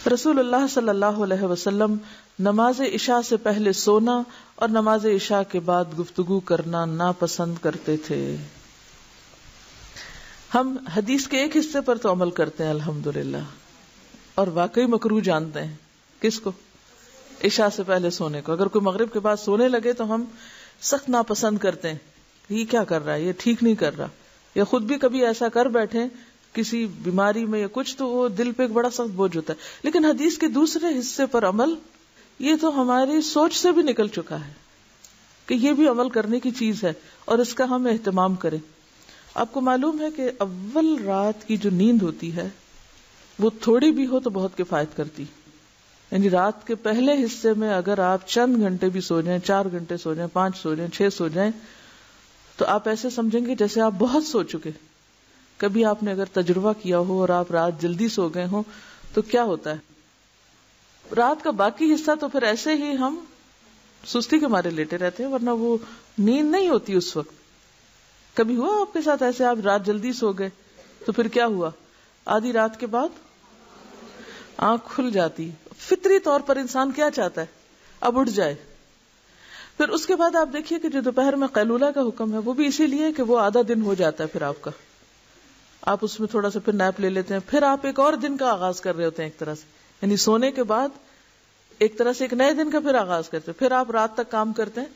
رسول اللہ صلی اللہ علیہ وسلم نماز عشاء سے پہلے سونا اور نماز عشاء کے بعد گفتگو کرنا ناپسند کرتے تھے. ہم حدیث کے ایک حصے پر تو عمل کرتے ہیں الحمدللہ، اور واقعی مکروہ جانتے ہیں. کس کو؟ عشاء سے پہلے سونے کو. اگر کوئی مغرب کے بعد سونے لگے تو ہم سخت ناپسند کرتے ہیں، یہ کیا کر رہا ہے، یہ ٹھیک نہیں کر رہا. یا خود بھی کبھی ایسا کر بیٹھے کسی بیماری میں یا کچھ، تو وہ دل پہ ایک بڑا سخت بوجھ ہوتا ہے. لیکن حدیث کے دوسرے حصے پر عمل، یہ تو ہماری سوچ سے بھی نکل چکا ہے کہ یہ بھی عمل کرنے کی چیز ہے اور اس کا ہم اہتمام کریں. آپ کو معلوم ہے کہ اول رات کی جو نیند ہوتی ہے وہ تھوڑی بھی ہو تو بہت کفایت کرتی. یعنی رات کے پہلے حصے میں اگر آپ چند گھنٹے بھی سو جائیں، 4 گھنٹے سو جائیں، 5 سو جائیں، 6 سو جائیں، تو آپ ایسے سمجھیں گے جیسے آپ بہت سو چکے. کبھی آپ نے اگر تجربہ کیا ہو اور آپ رات جلدی سو گئے ہوں تو کیا ہوتا ہے، رات کا باقی حصہ تو پھر ایسے ہی ہم سستی کے مارے لیٹے رہتے ہیں، ورنہ وہ نیند نہیں ہوتی اس وقت. کبھی ہوا آپ کے ساتھ ایسے، آپ رات جلدی سو گئے تو پھر کیا ہوا، آدھی رات کے بعد آنکھ کھل جاتی. فطری طور پر انسان کیا چاہتا ہے، اب اٹھ جائے. پھر اس کے بعد آپ دیکھیے کہ جو دوپہر میں قیلولہ کا حکم ہے وہ بھی اسی لیے کہ وہ آدھا دن ہو جاتا ہے، پھر آپ کا، آپ اس میں تھوڑا سا پھر نیپ لے لیتے ہیں، پھر آپ ایک اور دن کا آغاز کر رہے ہوتے ہیں ایک طرح سے. یعنی سونے کے بعد ایک طرح سے ایک نئے دن کا پھر آغاز کرتے ہیں، پھر آپ رات تک کام کرتے ہیں.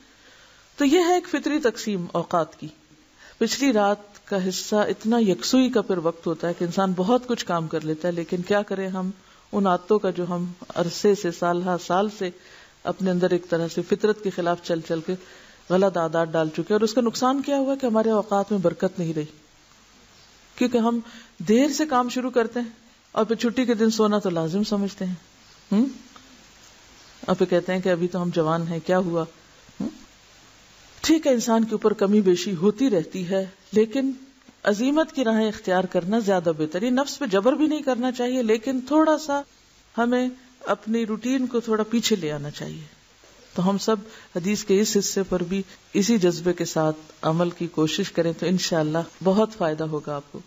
تو یہ ہے ایک فطری تقسیم اوقات کی. پچھلی رات کا حصہ اتنا یکسوئی کا پھر وقت ہوتا ہے کہ انسان بہت کچھ کام کر لیتا ہے، لیکن کیا کریں ہم ان عادتوں کا جو ہم عرصے سے سال سے اپنے اندر ایک طرح سے فطرت کے خلاف چل چل کے غلط عادات ڈال چکے. اور اس کا نقصان کیا ہوا کہ ہمارے اوقات میں برکت نہیں رہی، کیونکہ ہم دیر سے کام شروع کرتے ہیں اور پھر چھٹی کے دن سونا تو لازم سمجھتے ہیں. اور پھر کہتے ہیں کہ ابھی تو ہم جوان ہیں، کیا ہوا. ٹھیک ہے، انسان کے اوپر کمی بیشی ہوتی رہتی ہے، لیکن عزیمت کی راہیں اختیار کرنا زیادہ بہتر. یہ نفس پہ جبر بھی نہیں کرنا چاہیے، لیکن تھوڑا سا ہمیں اپنی روٹین کو تھوڑا پیچھے لے آنا چاہیے. تو ہم سب حدیث کے اس حصے پر بھی اسی جذبے کے ساتھ عمل کی کوشش کریں تو انشاءاللہ بہت فائدہ ہوگا آپ کو.